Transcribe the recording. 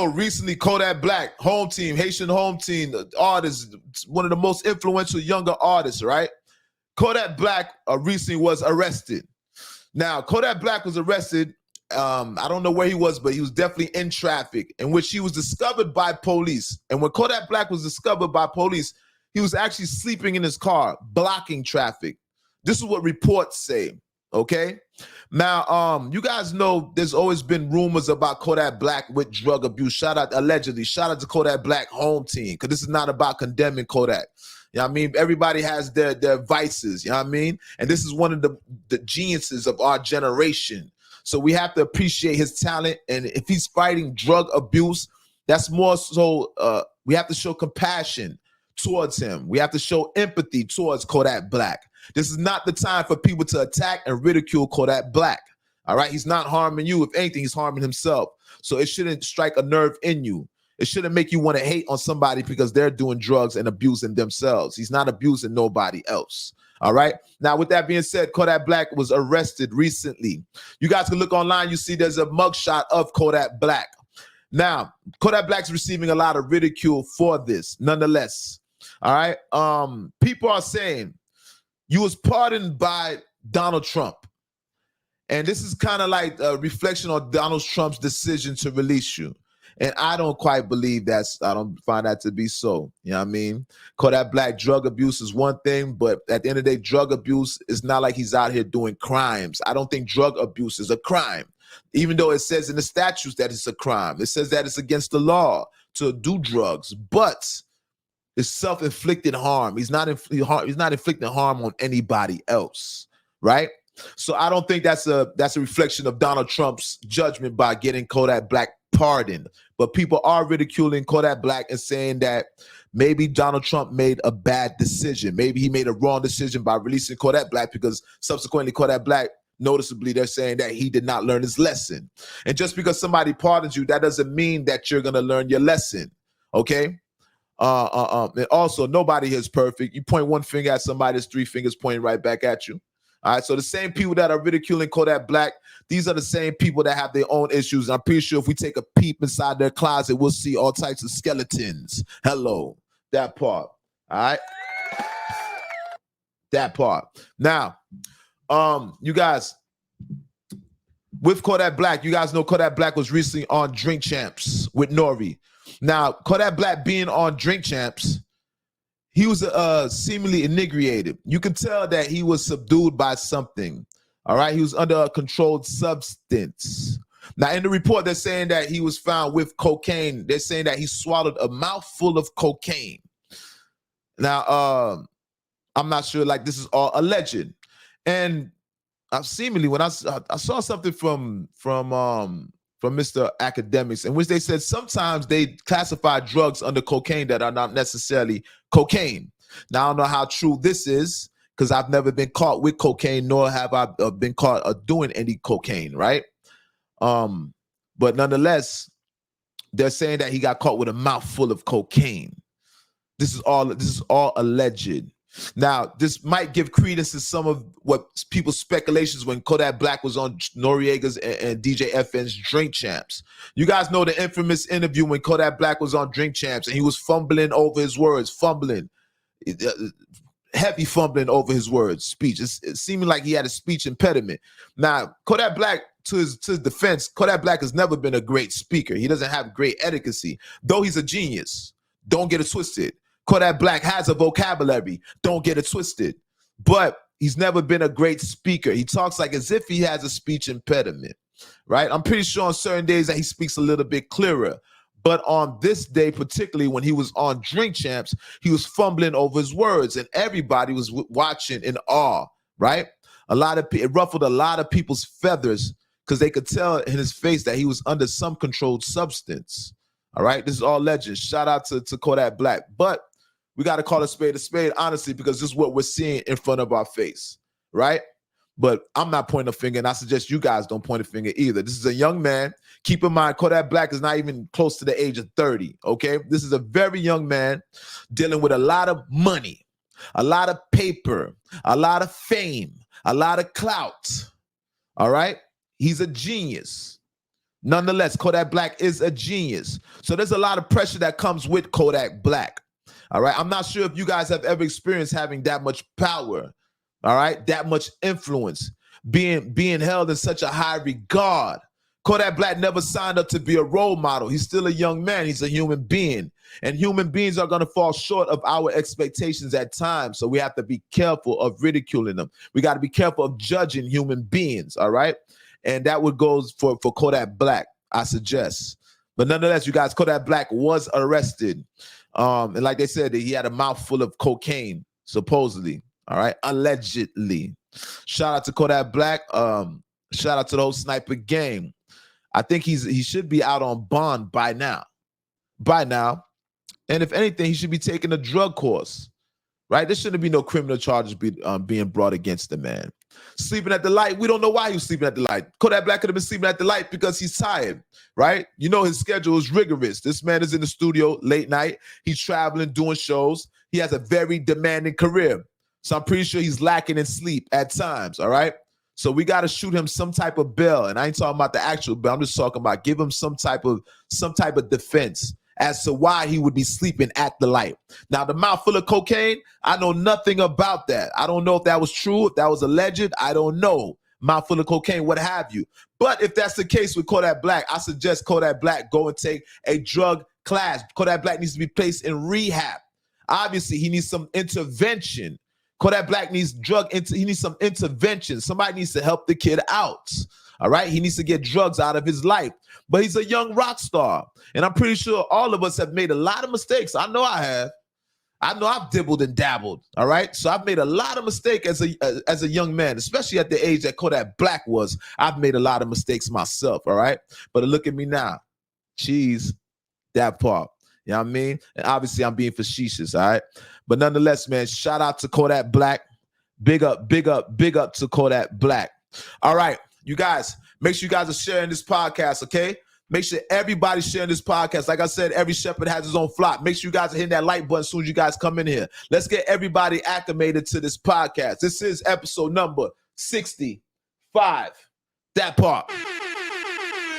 Recently, Kodak Black, home team, Haitian home team, artist, one of the most influential younger artists, right? Kodak Black recently was arrested. Now, Kodak Black was arrested. I don't know where he was, but he was definitely in traffic, in which he was discovered by police. And when Kodak Black was discovered by police, he was actually sleeping in his car, blocking traffic. This is what reports say, okay? Now, you guys know there's always been rumors about Kodak Black with drug abuse. Allegedly. Shout out to Kodak Black home team, because this is not about condemning Kodak. You know what I mean? Everybody has their vices, you know what I mean? And this is one of the geniuses of our generation. So we have to appreciate his talent. And if he's fighting drug abuse, that's more so we have to show compassion towards him. We have to show empathy towards Kodak Black. This is not the time for people to attack and ridicule Kodak Black. All right? He's not harming you. If anything, he's harming himself. So it shouldn't strike a nerve in you. It shouldn't make you want to hate on somebody because they're doing drugs and abusing themselves. He's not abusing nobody else. All right. Now, with that being said, Kodak Black was arrested recently. You guys can look online. You see there's a mugshot of Kodak Black. Now, Kodak Black's receiving a lot of ridicule for this, nonetheless. All right. People are saying you was pardoned by Donald Trump. And this is kind of like a reflection on Donald Trump's decision to release you. And I don't quite believe I don't find that to be so. You know what I mean? Kodak Black, drug abuse is one thing, but at the end of the day, drug abuse is not like he's out here doing crimes. I don't think drug abuse is a crime, even though it says in the statutes that it's a crime. It says that it's against the law to do drugs, but it's self-inflicted harm. He's not inflicting harm on anybody else, right? So I don't think that's a reflection of Donald Trump's judgment by getting Kodak Black pardoned. But people are ridiculing Kodak Black and saying that maybe Donald Trump made a bad decision. Maybe he made a wrong decision by releasing Kodak Black, because subsequently Kodak Black, noticeably, they're saying that he did not learn his lesson. And just because somebody pardons you, that doesn't mean that you're going to learn your lesson, okay? And also, nobody here is perfect. You point one finger at somebody, there's three fingers pointing right back at you. All right, so the same people that are ridiculing Kodak Black, these are the same people that have their own issues. And I'm pretty sure if we take a peep inside their closet, we'll see all types of skeletons. Hello, that part. All right, that part. Now, you guys, with Kodak Black, you guys know Kodak Black was recently on Drink Champs with Nori. Now, Kodak Black being on Drink Champs, he was seemingly inebriated. You can tell that he was subdued by something. All right, he was under a controlled substance. Now, in the report, they're saying that he was found with cocaine. They're saying that he swallowed a mouthful of cocaine. Now, I'm not sure. Like, this is all alleged. And seemingly, when I saw something from Mr. Academics, in which they said sometimes they classify drugs under cocaine that are not necessarily cocaine. Now, I don't know how true this is, because I've never been caught with cocaine, nor have I been caught doing any cocaine, right? But nonetheless, they're saying that he got caught with a mouthful of cocaine. This is all alleged. Now, this might give credence to some of what people's speculations when Kodak Black was on Noriega's and DJ FN's Drink Champs. You guys know the infamous interview when Kodak Black was on Drink Champs and he was fumbling over his words, heavy fumbling over his words, speech. It seeming like he had a speech impediment. Now, Kodak Black, to his defense, Kodak Black has never been a great speaker. He doesn't have great etiquette, though he's a genius. Don't get it twisted. Kodak Black has a vocabulary. Don't get it twisted. But he's never been a great speaker. He talks like as if he has a speech impediment, right? I'm pretty sure on certain days that he speaks a little bit clearer. But on this day, particularly when he was on Drink Champs, he was fumbling over his words, and everybody was watching in awe, right? It ruffled a lot of people's feathers because they could tell in his face that he was under some controlled substance. All right, this is all legend. Shout out to Kodak Black. But we got to call a spade, honestly, because this is what we're seeing in front of our face, right? But I'm not pointing a finger, and I suggest you guys don't point a finger either. This is a young man. Keep in mind, Kodak Black is not even close to the age of 30, okay? This is a very young man dealing with a lot of money, a lot of paper, a lot of fame, a lot of clout, all right? He's a genius. Nonetheless, Kodak Black is a genius. So there's a lot of pressure that comes with Kodak Black. All right. I'm not sure if you guys have ever experienced having that much power. All right. That much influence, being held in such a high regard. Kodak Black never signed up to be a role model. He's still a young man. He's a human being. And human beings are going to fall short of our expectations at times. So we have to be careful of ridiculing them. We got to be careful of judging human beings. All right. And that would go for Kodak Black, I suggest. But nonetheless, you guys, Kodak Black was arrested. And like they said, he had a mouthful of cocaine, supposedly. All right. Allegedly. Shout out to Kodak Black. Shout out to the whole sniper gang. I think he should be out on bond by now. By now. And if anything, he should be taking a drug course. Right? There shouldn't be no criminal charges being brought against the man. Sleeping at the light. We don't know why he was sleeping at the light. Kodak Black could have been sleeping at the light because he's tired, right? You know his schedule is rigorous. This man is in the studio late night. He's traveling, doing shows. He has a very demanding career. So I'm pretty sure he's lacking in sleep at times, all right? So we got to shoot him some type of bill. And I ain't talking about the actual bill. I'm just talking about give him some type of defense as to why he would be sleeping at the light. Now, the mouthful of cocaine, I know nothing about that. I don't know if that was true, if that was alleged. I don't know. Mouthful of cocaine, what have you. But if that's the case with Kodak Black, I suggest Kodak Black go and take a drug class. Kodak Black needs to be placed in rehab. Obviously, he needs some intervention. Kodak Black needs he needs some intervention. Somebody needs to help the kid out. All right. He needs to get drugs out of his life. But he's a young rock star. And I'm pretty sure all of us have made a lot of mistakes. I know I have. I know I've dibbled and dabbled. All right. So I've made a lot of mistakes as a young man, especially at the age that Kodak Black was. I've made a lot of mistakes myself. All right. But look at me now. Cheese, that part. You know what I mean? And obviously I'm being facetious. All right. But nonetheless, man, shout out to Kodak Black. Big up, big up, big up to Kodak Black. All right. You guys, make sure you guys are sharing this podcast, okay? Make sure everybody's sharing this podcast. Like I said, every shepherd has his own flock. Make sure you guys are hitting that like button as soon as you guys come in here. Let's get everybody acclimated to this podcast. This is episode number 65. That part.